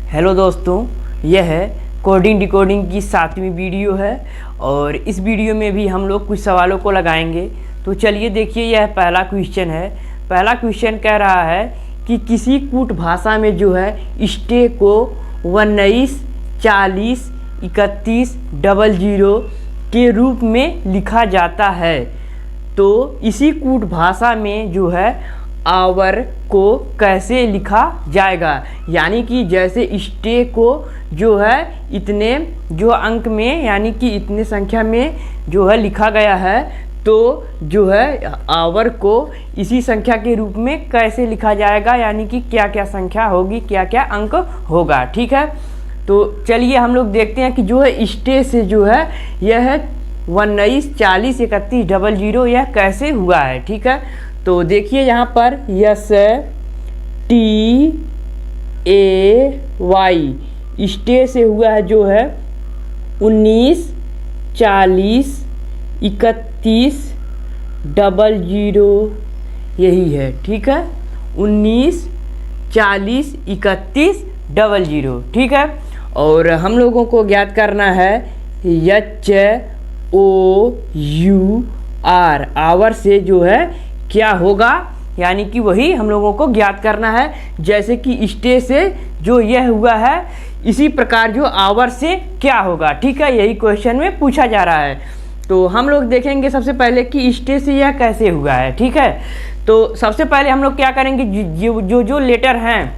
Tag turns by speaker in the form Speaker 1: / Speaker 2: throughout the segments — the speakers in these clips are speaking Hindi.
Speaker 1: हेलो दोस्तों, यह है कोडिंग डिकोडिंग की 7वीं वीडियो है और इस वीडियो में भी हम लोग कुछ सवालों को लगाएंगे। तो चलिए देखिए, यह पहला क्वेश्चन है। पहला क्वेश्चन कह रहा है कि किसी कूट भाषा में जो है स्टेक को 19, 40, 31, 00 के रूप में लिखा जाता है। तो इसी कूट भाषा में जो है आवर को कैसे लिखा जाएगा, यानी कि जैसे स्टेक को जो है इतने जो अंक में यानी कि इतने संख्या में जो है लिखा गया है, तो जो है आवर को इसी संख्या के रूप में कैसे लिखा जाएगा, यानी कि क्या क्या संख्या होगी, क्या क्या अंक होगा। ठीक है, तो चलिए हम लोग देखते हैं कि जो है स्टेक से जो है यह है 19, 40, 31, 00 यह कैसे हुआ है। ठीक है, तो देखिए यहाँ पर STAY स्टे से हुआ है जो है 19, 40, 31, 00 यही है। ठीक है, 19, 40, 31, 00। ठीक है, और हम लोगों को ज्ञात करना है HOUR आवर से जो है क्या होगा, यानी कि वही हम लोगों को ज्ञात करना है। जैसे कि स्टे से जो यह हुआ है इसी प्रकार जो आवर से क्या होगा। ठीक है, यही क्वेश्चन में पूछा जा रहा है। तो हम लोग देखेंगे सबसे पहले कि स्टे से यह कैसे हुआ है। ठीक है, तो सबसे पहले हम लोग क्या करेंगे, जो लेटर हैं,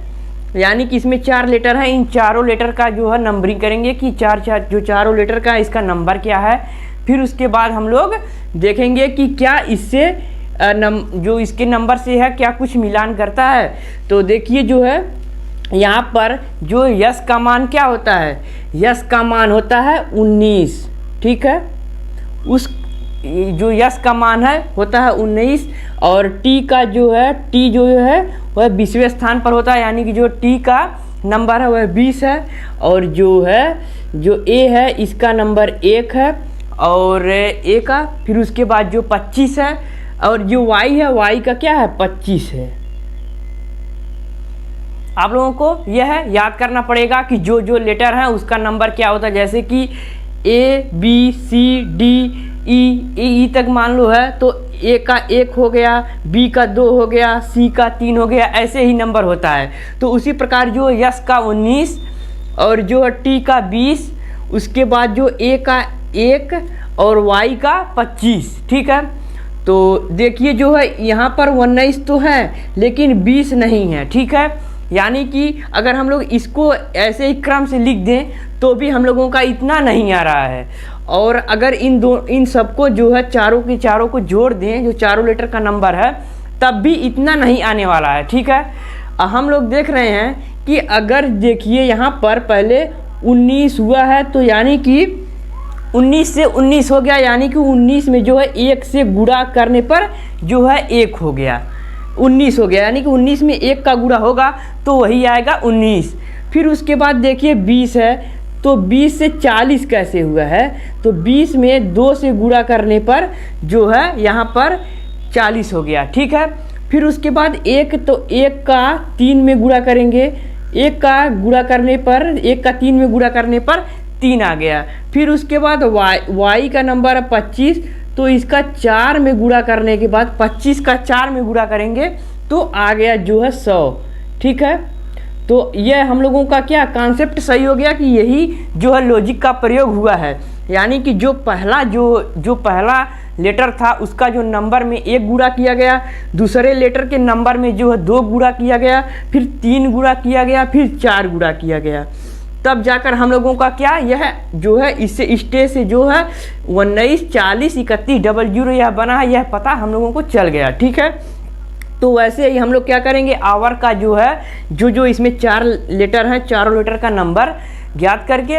Speaker 1: यानी कि इसमें 4 लेटर हैं, इन चारों लेटर का जो है नंबरिंग करेंगे कि जो चारों लेटर का इसका नंबर क्या है। फिर उसके बाद हम लोग देखेंगे कि क्या इससे जो इसके नंबर से है क्या कुछ मिलान करता है। तो देखिए जो है यहाँ पर जो यस का मान क्या होता है, यस का मान होता है 19। ठीक है, उस जो यस का मान है होता है 19 और टी का जो है टी जो है वह 20वें स्थान पर होता है, यानी कि जो टी का नंबर है वह 20 है। और जो है जो ए है इसका नंबर 1 है और ए का फिर उसके बाद जो 25 है और जो वाई है वाई का क्या है 25 है। आप लोगों को यह याद करना पड़ेगा कि जो लेटर है उसका नंबर क्या होता है। जैसे कि ABCD E तक मान लो है तो ए का 1 हो गया, बी का 2 हो गया, सी का 3 हो गया, ऐसे ही नंबर होता है। तो उसी प्रकार जो यस का 19 और जो टी का 20, उसके बाद जो ए का 1 और वाई का 25। ठीक है, तो देखिए जो है यहाँ पर 19 तो है लेकिन 20 नहीं है। ठीक है, यानी कि अगर हम लोग इसको ऐसे ही क्रम से लिख दें तो भी हम लोगों का इतना नहीं आ रहा है। और अगर इन सबको जो है चारों के चारों को जोड़ दें, जो चारों लेटर का नंबर है, तब भी इतना नहीं आने वाला है। ठीक है, हम लोग देख रहे हैं कि अगर देखिए यहाँ पर पहले 19 हुआ है तो यानी कि 19 से 19 हो गया, यानी कि 19 में जो है 1 से गुणा करने पर जो है 1 हो गया, 19 हो गया, यानी कि 19 में 1 का गुणा होगा तो वही आएगा 19। फिर उसके बाद देखिए 20 है तो 20 से 40 कैसे हुआ है, तो 20 में 2 से गुणा करने पर जो है यहाँ पर 40 हो गया। ठीक है, फिर उसके बाद 1 तो 1 का 3 में गुणा करेंगे, 1 का गुणा करने पर 1 का 3 में गुणा करने पर 3 आ गया। फिर उसके बाद वाई का नंबर है 25, तो इसका 4 में गुणा करने के बाद 25 का 4 में गुणा करेंगे तो आ गया जो है 100। ठीक है, तो यह हम लोगों का क्या कॉन्सेप्ट सही हो गया कि यही जो है लॉजिक का प्रयोग हुआ है, यानी कि जो पहला लेटर था उसका जो नंबर में 1 गुणा किया गया, दूसरे लेटर के नंबर में जो है 2 गुणा किया गया, फिर 3 गुणा किया गया, फिर 4 गुणा किया गया, तब जाकर हम लोगों का क्या यह जो है इससे स्टे से जो है 19, 40, 31, 00 यह बना है, यह पता हम लोगों को चल गया। ठीक है, तो वैसे ही हम लोग क्या करेंगे, आवर का जो है जो इसमें 4 लेटर हैं, चारों लेटर का नंबर ज्ञात करके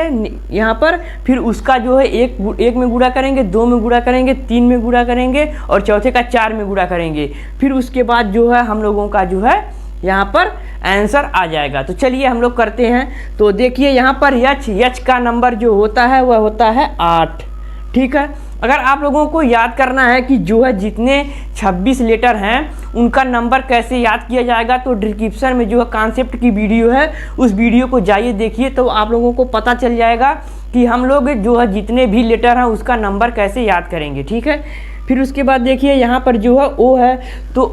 Speaker 1: यहाँ पर फिर उसका जो है एक में गुणा करेंगे, 2 में गुणा करेंगे, 3 में गुणा करेंगे और चौथे का 4 में गुणा करेंगे। फिर उसके बाद जो है हम लोगों का जो है यहाँ पर आंसर आ जाएगा। तो चलिए हम लोग करते हैं। तो देखिए यहाँ पर यच का नंबर जो होता है वह होता है 8। ठीक है। अगर आप लोगों को याद करना है कि जो है जितने 26 लेटर हैं उनका नंबर कैसे याद किया जाएगा, तो डिस्क्रिप्शन में जो है कॉन्सेप्ट की वीडियो है, उस वीडियो को जाइए देखिए, तो आप लोगों को पता चल जाएगा कि हम लोग जो है जितने भी लेटर हैं उसका नंबर कैसे याद करेंगे, ठीक है। फिर उसके बाद देखिए यहाँ पर जो है ओ है, तो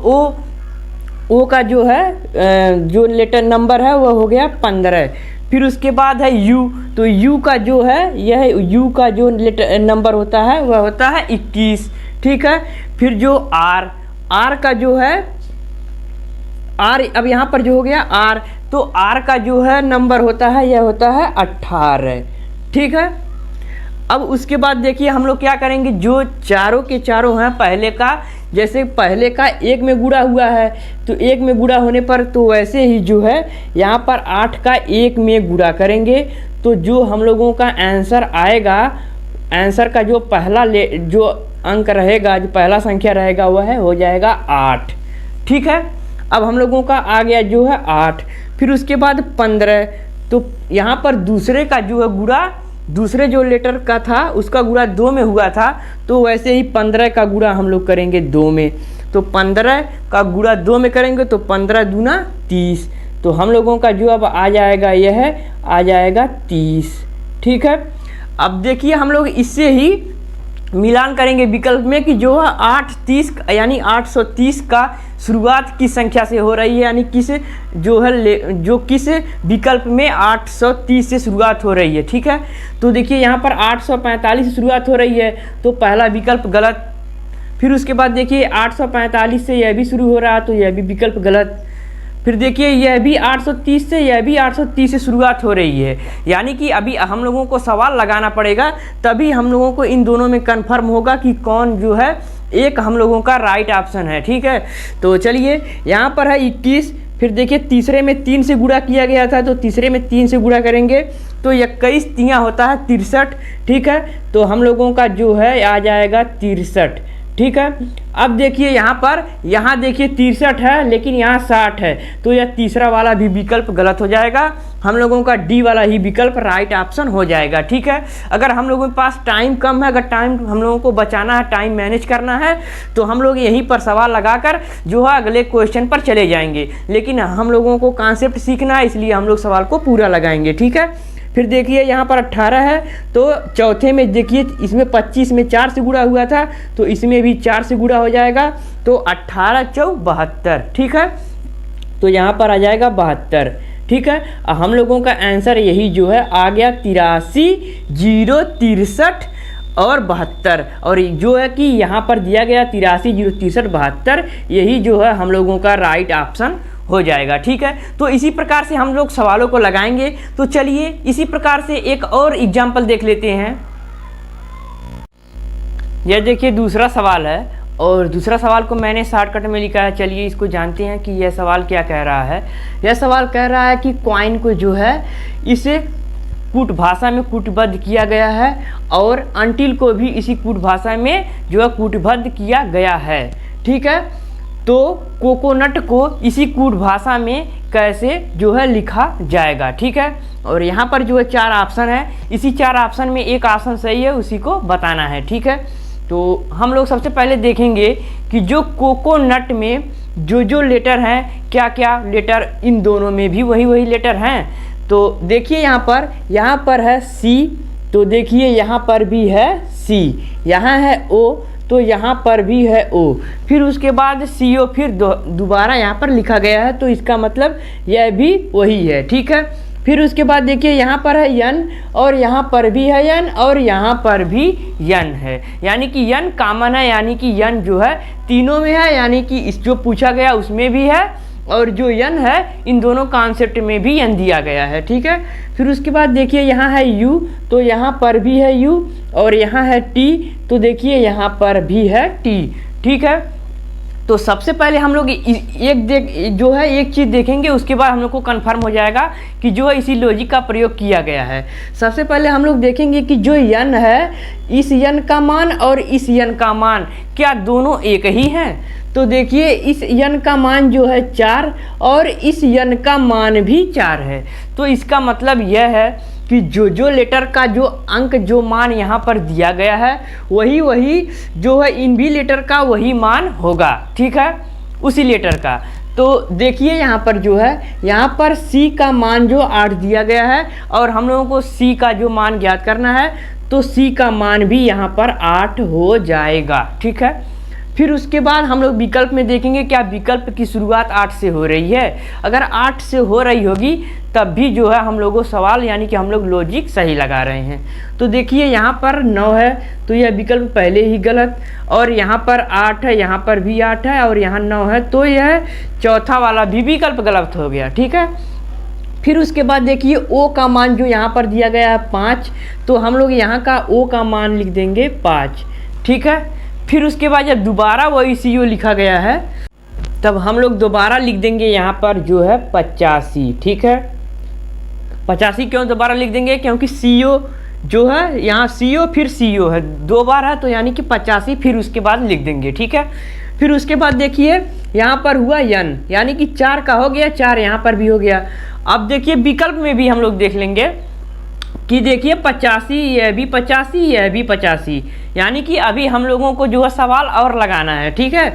Speaker 1: ओ का जो है जो लेटर नंबर है वह हो गया 15। फिर उसके बाद है यू, तो यू का जो है यह यू का जो लेटर नंबर होता है वह होता है 21, ठीक है। फिर जो आर का जो है आर, अब यहाँ पर जो हो गया आर, तो आर का जो है नंबर होता है यह होता है 18, ठीक है। अब उसके बाद देखिए हम लोग क्या करेंगे, जो चारों के चारों हैं पहले का, जैसे पहले का 1 में गुणा हुआ है तो 1 में गुणा होने पर तो वैसे ही जो है यहाँ पर 8 का 1 में गुणा करेंगे, तो जो हम लोगों का आंसर आएगा, आंसर का जो पहला जो अंक रहेगा, जो पहला संख्या रहेगा वह हो जाएगा 8, ठीक है। अब हम लोगों का आ गया जो है 8। फिर उसके बाद 15, तो यहाँ पर दूसरे का जो है गुणा, दूसरे जो लेटर का था उसका गुणा 2 में हुआ था, तो वैसे ही 15 का गुणा हम लोग करेंगे 2 में, तो 15 का गुणा 2 में करेंगे तो 15 दूना 30, तो हम लोगों का जो अब आ जाएगा यह आ जाएगा 30, ठीक है। अब देखिए हम लोग इससे ही मिलान करेंगे विकल्प में कि जो है 830 यानी 830 का शुरुआत किस संख्या से हो रही है, यानी किस जो है जो किस विकल्प में 830 से शुरुआत हो रही है, ठीक है। तो देखिए यहाँ पर 845 से शुरुआत हो रही है, तो पहला विकल्प गलत। फिर उसके बाद देखिए 845 से यह भी शुरू हो रहा है, तो यह भी विकल्प गलत। फिर देखिए यह भी 830 से, यह भी 830 से शुरुआत हो रही है, यानी कि अभी हम लोगों को सवाल लगाना पड़ेगा, तभी हम लोगों को इन दोनों में कंफर्म होगा कि कौन जो है एक हम लोगों का राइट ऑप्शन है, ठीक है। तो चलिए यहाँ पर है 21। फिर देखिए तीसरे में 3 से गुणा किया गया था, तो तीसरे में 3 से गुणा करेंगे तो 21 तियाँ होता है 63, ठीक है। तो हम लोगों का जो है आ जाएगा 63, ठीक है। अब देखिए यहाँ देखिए 63 है लेकिन यहाँ 60 है, तो यह तीसरा वाला भी विकल्प गलत हो जाएगा, हम लोगों का डी वाला ही विकल्प राइट ऑप्शन हो जाएगा, ठीक है। अगर हम लोगों के पास टाइम कम है, अगर टाइम हम लोगों को बचाना है, टाइम मैनेज करना है, तो हम लोग यहीं पर सवाल लगाकर जो है अगले क्वेश्चन पर चले जाएंगे, लेकिन हम लोगों को कॉन्सेप्ट सीखना है, इसलिए हम लोग सवाल को पूरा लगाएंगे, ठीक है। फिर देखिए यहाँ पर 18 है, तो चौथे में देखिए इसमें 25 में 4 से गुणा हुआ था, तो इसमें भी 4 से गुणा हो जाएगा, तो 18 चौ 72, ठीक है। तो यहाँ पर आ जाएगा 72, ठीक है। हम लोगों का आंसर यही जो है आ गया 83 0 63 और 72, और जो है कि यहाँ पर दिया गया 83 0 63 72, यही जो है हम लोगों का राइट ऑप्शन हो जाएगा, ठीक है। तो इसी प्रकार से हम लोग सवालों को लगाएंगे। तो चलिए इसी प्रकार से एक और एग्जाम्पल देख लेते हैं। यह देखिए दूसरा सवाल है, और दूसरा सवाल को मैंने शॉर्टकट में लिखा है, चलिए इसको जानते हैं कि यह सवाल क्या कह रहा है। यह सवाल कह रहा है कि कॉइन को जो है इसे कूट भाषा में कूटबद्ध किया गया है, और अंटिल को भी इसी कूट भाषा में जो है कूटबद्ध किया गया है, ठीक है। तो कोकोनट को इसी कूट भाषा में कैसे जो है लिखा जाएगा, ठीक है। और यहाँ पर जो है 4 ऑप्शन है, इसी 4 ऑप्शन में एक ऑप्शन सही है, उसी को बताना है, ठीक है। तो हम लोग सबसे पहले देखेंगे कि जो कोकोनट में जो लेटर हैं, क्या क्या लेटर इन दोनों में भी वही लेटर हैं। तो देखिए यहाँ पर है सी, तो देखिए यहाँ पर भी है सी, यहाँ है ओ, तो यहाँ पर भी है ओ, फिर उसके बाद सी ओ फिर दोबारा यहाँ पर लिखा गया है, तो इसका मतलब यह भी वही है, ठीक है। फिर उसके बाद देखिए यहाँ पर है यन, और यहाँ पर भी है यन, और यहाँ पर भी यन है, यानी कि यन कॉमन है, यानी कि यन जो है तीनों में है, यानी कि इस जो पूछा गया उसमें भी है, और जो यन है इन दोनों कॉन्सेप्ट में भी यन दिया गया है, ठीक है। फिर उसके बाद देखिए यहाँ है यू, तो यहाँ पर भी है यू, और यहाँ है टी, तो देखिए यहाँ पर भी है टी, ठीक है। तो सबसे पहले हम लोग एक चीज़ देखेंगे, उसके बाद हम लोग को कंफर्म हो जाएगा कि जो है इसी लॉजिक का प्रयोग किया गया है। सबसे पहले हम लोग देखेंगे कि जो यन है, इस यन का मान और इस यन का मान क्या दोनों एक ही हैं। तो देखिए इस यन का मान जो है 4 और इस यन का मान भी 4 है, तो इसका मतलब यह है कि जो लेटर का जो अंक जो मान यहाँ पर दिया गया है वही जो है इन भी लेटर का वही मान होगा, ठीक है, उसी लेटर का। तो देखिए यहाँ पर जो है यहाँ पर C का मान जो 8 दिया गया है और हम लोगों को C का जो मान ज्ञात करना है, तो C का मान भी यहाँ पर 8 हो जाएगा, ठीक है। फिर उसके बाद हम लोग विकल्प में देखेंगे क्या विकल्प की शुरुआत 8 से हो रही है। अगर 8 से हो रही होगी तब भी जो है हम लोगों सवाल यानी कि हम लोग लॉजिक सही लगा रहे हैं। तो देखिए यहाँ पर 9 है तो यह विकल्प पहले ही गलत, और यहाँ पर 8 है, यहाँ पर भी 8 है और यहाँ 9 है, तो यह चौथा वाला भी विकल्प गलत हो गया, ठीक है। फिर उसके बाद देखिए O का मान जो यहाँ पर दिया गया है 5, तो हम लोग यहाँ का O का मान लिख देंगे 5, ठीक है। फिर उसके बाद जब दोबारा वही CO लिखा गया है तब हम लोग दोबारा लिख देंगे यहाँ पर जो है 85, ठीक है। 85 क्यों दोबारा लिख देंगे, क्योंकि CO जो है यहाँ CO फिर CO है, 2 बार है, तो यानी कि 85 फिर उसके बाद लिख देंगे, ठीक है। फिर उसके बाद देखिए यहाँ पर हुआ N, यानी कि 4 का हो गया, 4 यहाँ पर भी हो गया। अब देखिए विकल्प में भी हम लोग देख लेंगे कि देखिए 85, यह भी 85, यह भी 85, यानी कि अभी हम लोगों को जो है सवाल और लगाना है, ठीक है।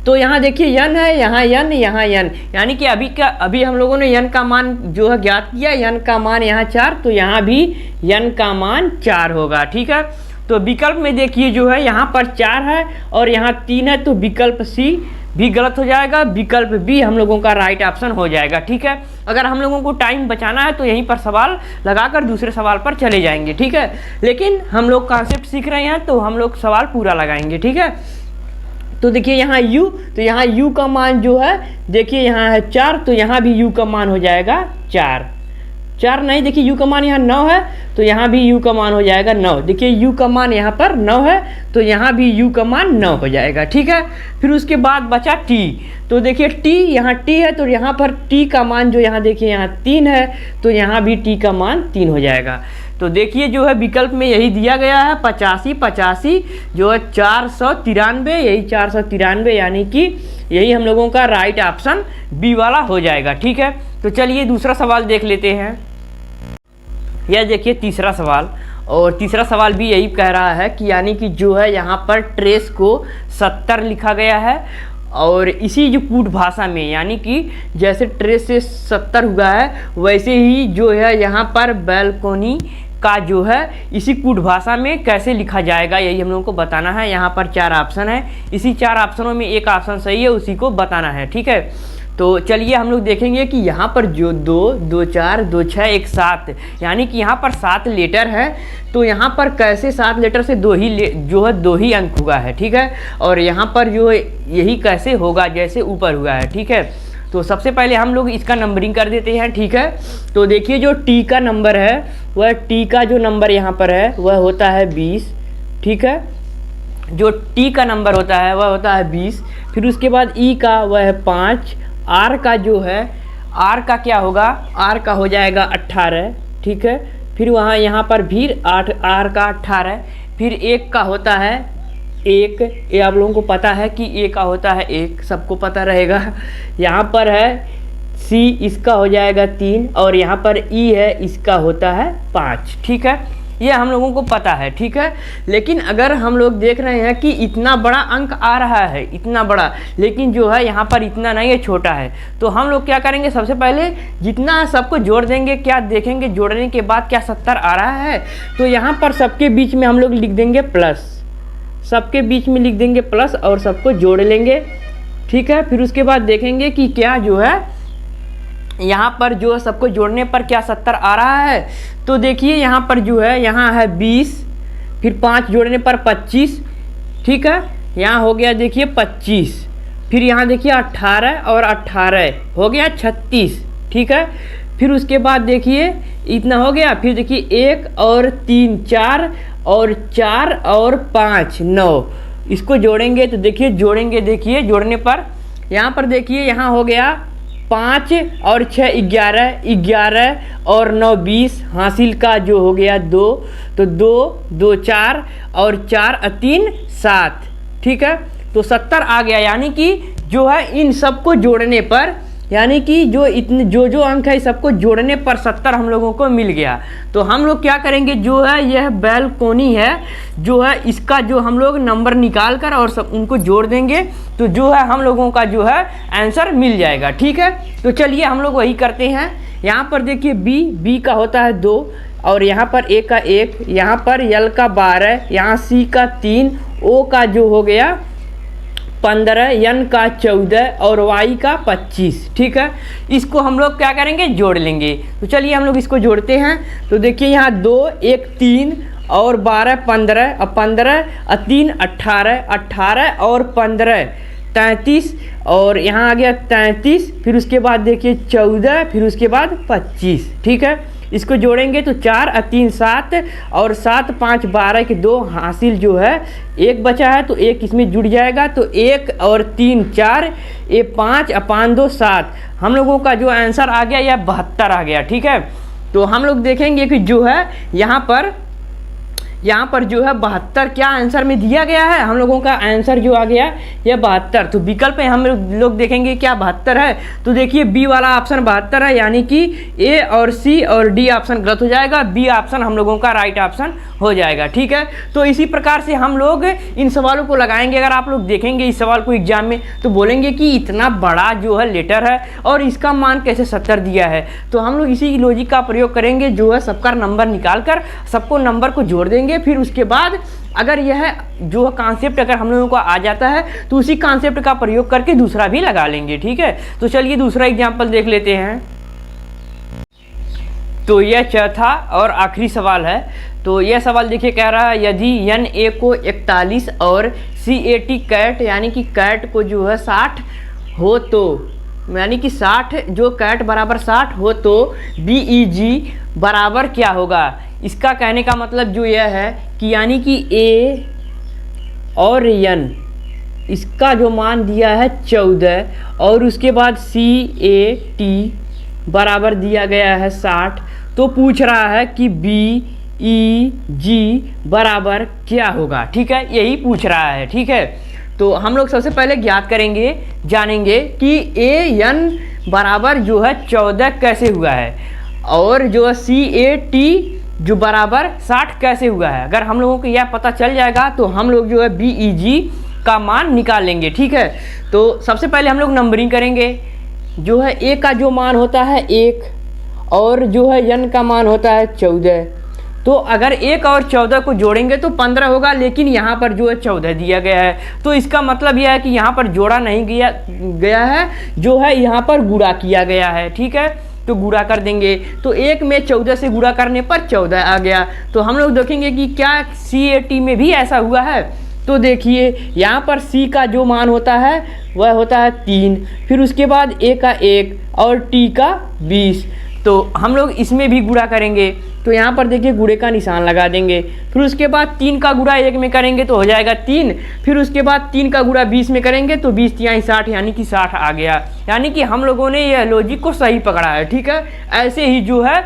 Speaker 1: तो यहाँ देखिए N है, यहाँ N, यहाँ N, यानी कि अभी हम लोगों ने N का मान जो है ज्ञात किया, N का मान यहाँ 4, तो यहाँ भी N का मान 4 होगा, ठीक है। तो विकल्प में देखिए जो है यहाँ पर 4 है और यहाँ 3 है, तो विकल्प C भी गलत हो जाएगा, विकल्प बी हम लोगों का राइट ऑप्शन हो जाएगा, ठीक है। अगर हम लोगों को टाइम बचाना है तो यहीं पर सवाल लगाकर दूसरे सवाल पर चले जाएंगे, ठीक है। लेकिन हम लोग कॉन्सेप्ट सीख रहे हैं तो हम लोग सवाल पूरा लगाएंगे, ठीक है। तो देखिए यहाँ U, तो यहाँ U का मान जो है देखिए यहाँ है 4, तो यहाँ भी U का मान हो जाएगा 4 नहीं, देखिए U का मान यहाँ 9 है, तो यहाँ भी U का मान हो जाएगा 9। देखिए U का मान यहाँ पर 9 है, तो यहाँ भी U का मान 9 हो जाएगा, ठीक है। फिर उसके बाद बचा T, तो देखिए T, यहाँ T है, तो यहाँ पर T का मान जो यहाँ देखिए यहाँ 3 है, तो यहाँ भी T का मान 3 हो जाएगा। तो देखिए जो है विकल्प में यही दिया गया है 85 जो है 493, यही 493, यानी कि यही हम लोगों का राइट ऑप्शन बी वाला हो जाएगा, ठीक है। तो चलिए दूसरा सवाल देख लेते हैं। यह देखिए तीसरा सवाल, और तीसरा सवाल भी यही कह रहा है कि यानी कि जो है यहाँ पर ट्रेस को 70 लिखा गया है, और इसी जो कूट भाषा में यानी कि जैसे ट्रेस से 70 हुआ है वैसे ही जो है यहाँ पर बैल्कोनी का जो है इसी कूट भाषा में कैसे लिखा जाएगा, यही हम लोगों को बताना है। यहाँ पर 4 ऑप्शन है, इसी 4 ऑप्शनों में एक ऑप्शन सही है, उसी को बताना है, ठीक है। तो चलिए हम लोग देखेंगे कि यहाँ पर जो 2, 2, 4, 2, 6, 1, 7, यानी कि यहाँ पर 7 लेटर है, तो यहाँ पर कैसे 7 लेटर से दो ही अंक हुआ है, ठीक है। और यहाँ पर जो है यही कैसे होगा जैसे ऊपर हुआ है, ठीक है। तो सबसे पहले हम लोग इसका नंबरिंग कर देते हैं, ठीक है। तो देखिए जो T का नंबर है वह T का जो नंबर यहाँ पर है वह होता है 20, ठीक है। जो T का नंबर होता है वह होता है 20। फिर उसके बाद E का वह है 5, R का जो है R का क्या होगा, R का हो जाएगा 18, ठीक है। फिर वहाँ यहाँ पर भी 8 R का 18। फिर 1 का होता है 1, ये आप लोगों को पता है कि A का होता है 1, सबको पता रहेगा। यहाँ पर है C, इसका हो जाएगा 3, और यहाँ पर E है, इसका होता है 5, ठीक है। ये हम लोगों को पता है, ठीक है। लेकिन अगर हम लोग देख रहे हैं कि इतना बड़ा अंक आ रहा है, इतना बड़ा, लेकिन जो है यहाँ पर इतना नहीं है, छोटा है, तो हम लोग क्या करेंगे, सबसे पहले जितना सबको जोड़ देंगे, क्या देखेंगे जोड़ने के बाद क्या 70 आ रहा है, तो यहाँ पर सबके बीच में हम लोग लिख देंगे प्लस, सबके बीच में लिख देंगे प्लस और सबको जोड़ लेंगे, ठीक है। फिर उसके बाद देखेंगे कि क्या जो है यहाँ पर जो है सबको जोड़ने पर क्या 70 आ रहा है। तो देखिए यहाँ पर जो है यहाँ है 20, फिर 5 जोड़ने पर 25, ठीक है। यहाँ हो गया देखिए 25, फिर यहाँ देखिए 18 और 18 हो गया 36, ठीक है। फिर उसके बाद देखिए इतना हो गया, फिर देखिए 1 और 3 4 और 4 और 5 9, इसको जोड़ेंगे तो देखिए जोड़ने पर यहाँ पर देखिए यहाँ हो गया 5 और 6 11, 11 और 9 20, हासिल का जो हो गया 2, तो 2 2 4 और 4 3 7, ठीक है। तो 70 आ गया, यानी कि जो है इन सबको जोड़ने पर यानी कि जो अंक है सबको जोड़ने पर 70 हम लोगों को मिल गया। तो हम लोग क्या करेंगे, जो है यह बैलकोनी है जो है इसका जो हम लोग नंबर निकाल कर और सब उनको जोड़ देंगे, तो जो है हम लोगों का जो है आंसर मिल जाएगा। ठीक है, तो चलिए हम लोग वही करते हैं। यहाँ पर देखिए बी का होता है 2, और यहाँ पर ए का 1, यहाँ पर यल का 12, यहाँ सी का 3, ओ का जो हो गया 15, एन का 14 और वाई का 25। ठीक है, इसको हम लोग क्या करेंगे, जोड़ लेंगे। तो चलिए हम लोग इसको जोड़ते हैं। तो देखिए यहाँ 2, 1 3 और 12 15 और 15 और 3 18, 18 और 15 33, और यहाँ आ गया 33, फिर उसके बाद देखिए 14, फिर उसके बाद 25। ठीक है, इसको जोड़ेंगे तो 4 और 3 7 और 7 5 12 के 2 हासिल जो है 1 बचा है, तो 1 इसमें जुड़ जाएगा, तो 1 और 3 4, ये 5 और 5 2 7। हम लोगों का जो आंसर आ गया यह 72 आ गया। ठीक है, तो हम लोग देखेंगे कि जो है यहाँ पर जो है 72 क्या आंसर में दिया गया है। हम लोगों का आंसर जो आ गया यह 72। तो विकल्प में हम लोग देखेंगे क्या 72 है। तो देखिए बी वाला ऑप्शन 72 है, यानी कि ए और सी और डी ऑप्शन गलत हो जाएगा, बी ऑप्शन हम लोगों का राइट ऑप्शन हो जाएगा। ठीक है, तो इसी प्रकार से हम लोग इन सवालों को लगाएंगे। अगर आप लोग देखेंगे इस सवाल को एग्जाम में तो बोलेंगे कि इतना बड़ा जो है लेटर है और इसका मान कैसे 70 दिया है। तो हम लोग इसी लॉजिक का प्रयोग करेंगे, जो है सबका नंबर निकाल कर सबको नंबर को जोड़ देंगे। फिर उसके बाद अगर यह जो कॉन्सेप्ट अगर हम लोगों को आ जाता है तो उसी कॉन्सेप्ट का प्रयोग करके दूसरा भी लगा लेंगे। ठीक है, तो चलिए दूसरा एग्जाम्पल देख लेते हैं। तो यह चौथा और आखिरी सवाल है। तो यह सवाल देखिए कह रहा है, यदि एन ए को 41 और सी ए टी कैट यानी कि कैट को जो है 60 हो, तो यानी कि 60 जो कैट बराबर 60 हो तो बी ई जी बराबर क्या होगा। इसका कहने का मतलब जो यह है कि यानी कि ए और एन इसका जो मान दिया है 14 और उसके बाद सी ए टी बराबर दिया गया है 60, तो पूछ रहा है कि बी ई जी बराबर क्या होगा। ठीक है, यही पूछ रहा है। ठीक है, तो हम लोग सबसे पहले ज्ञात करेंगे, जानेंगे कि ए एन बराबर जो है 14 कैसे हुआ है और जो सी ए टी जो बराबर 60 कैसे हुआ है। अगर हम लोगों को यह पता चल जाएगा तो हम लोग जो है बी ई जी का मान निकाल लेंगे। ठीक है, तो सबसे पहले हम लोग नंबरिंग करेंगे। जो है ए का जो मान होता है 1 और जो है एन का मान होता है 14। तो अगर 1 और 14 को जोड़ेंगे तो 15 होगा, लेकिन यहाँ पर जो है 14 दिया गया है, तो इसका मतलब यह है कि यहाँ पर जोड़ा नहीं गया है, जो है यहाँ पर गुणा किया गया है। ठीक है, तो गुणा कर देंगे, तो 1 में 14 से गुणा करने पर 14 आ गया। तो हम लोग देखेंगे कि क्या सी ए टी में भी ऐसा हुआ है। तो देखिए यहाँ पर सी का जो मान होता है वह होता है 3, फिर उसके बाद ए का 1 और टी का 20। तो हम लोग इसमें भी गुणा करेंगे, तो यहाँ पर देखिए गुणे का निशान लगा देंगे। फिर उसके बाद 3 का गुणा 1 में करेंगे तो हो जाएगा 3, फिर उसके बाद 3 का गुणा 20 में करेंगे तो 20 तिहाई 60 यानी कि 60 आ गया। यानी कि हम लोगों ने यह लॉजिक को सही पकड़ा है। ठीक है, ऐसे ही जो है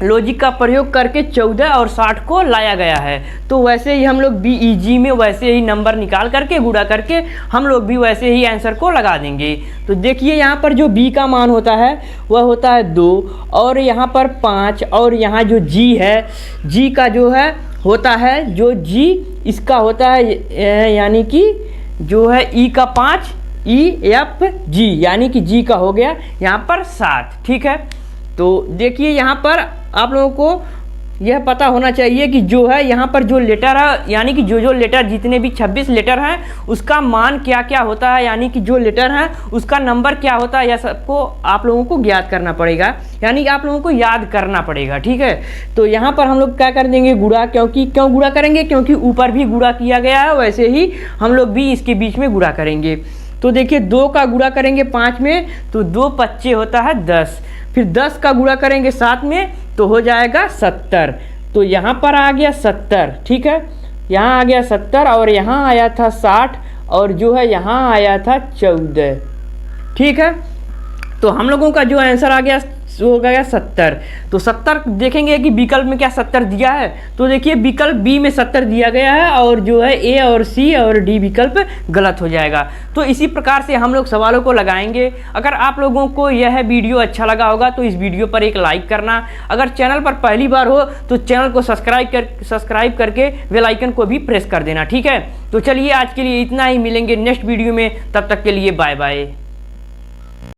Speaker 1: लॉजिक का प्रयोग करके 14 और 60 को लाया गया है। तो वैसे ही हम लोग बी ई जी में वैसे ही नंबर निकाल करके गुणा करके हम लोग भी वैसे ही आंसर को लगा देंगे। तो देखिए यहाँ पर जो बी का मान होता है वह होता है 2 और यहाँ पर 5, और यहाँ जो जी है, जी का जो है होता है जो जी इसका होता है यानी कि जो है ई का 5 ई एफ जी, यानी कि जी का हो गया यहाँ पर 7। ठीक है, तो देखिए यहाँ पर आप लोगों को यह पता होना चाहिए कि जो है यहाँ पर जो लेटर है, यानी कि जो लेटर जितने भी 26 लेटर हैं उसका मान क्या क्या होता है, यानी कि जो लेटर है उसका नंबर क्या होता है, यह सबको आप लोगों को ज्ञात करना पड़ेगा, यानी कि आप लोगों को याद करना पड़ेगा। ठीक है, तो यहाँ पर हम लोग क्या कर देंगे गुणा, क्यों गुणा करेंगे, क्योंकि ऊपर भी गुणा किया गया है, वैसे ही हम लोग भी इसके बीच में गुणा करेंगे। तो देखिए 2 का गुणा करेंगे 5 में तो 2 पच्चे होता है 10, फिर 10 का गुणा करेंगे 7 में तो हो जाएगा 70। तो यहाँ पर आ गया 70। ठीक है, यहाँ आ गया 70 और यहाँ आया था 60 और जो है यहाँ आया था 14। ठीक है, तो हम लोगों का जो आंसर आ गया वो हो गया 70। तो 70 देखेंगे कि विकल्प में क्या 70 दिया है, तो देखिए विकल्प बी में 70 दिया गया है और जो है ए और सी और डी विकल्प गलत हो जाएगा। तो इसी प्रकार से हम लोग सवालों को लगाएंगे। अगर आप लोगों को यह वीडियो अच्छा लगा होगा तो इस वीडियो पर एक लाइक करना। अगर चैनल पर पहली बार हो तो चैनल को सब्सक्राइब करके बेल आइकन को भी प्रेस कर देना, ठीक है। तो चलिए आज के लिए इतना ही, मिलेंगे नेक्स्ट वीडियो में, तब तक के लिए बाय बाय।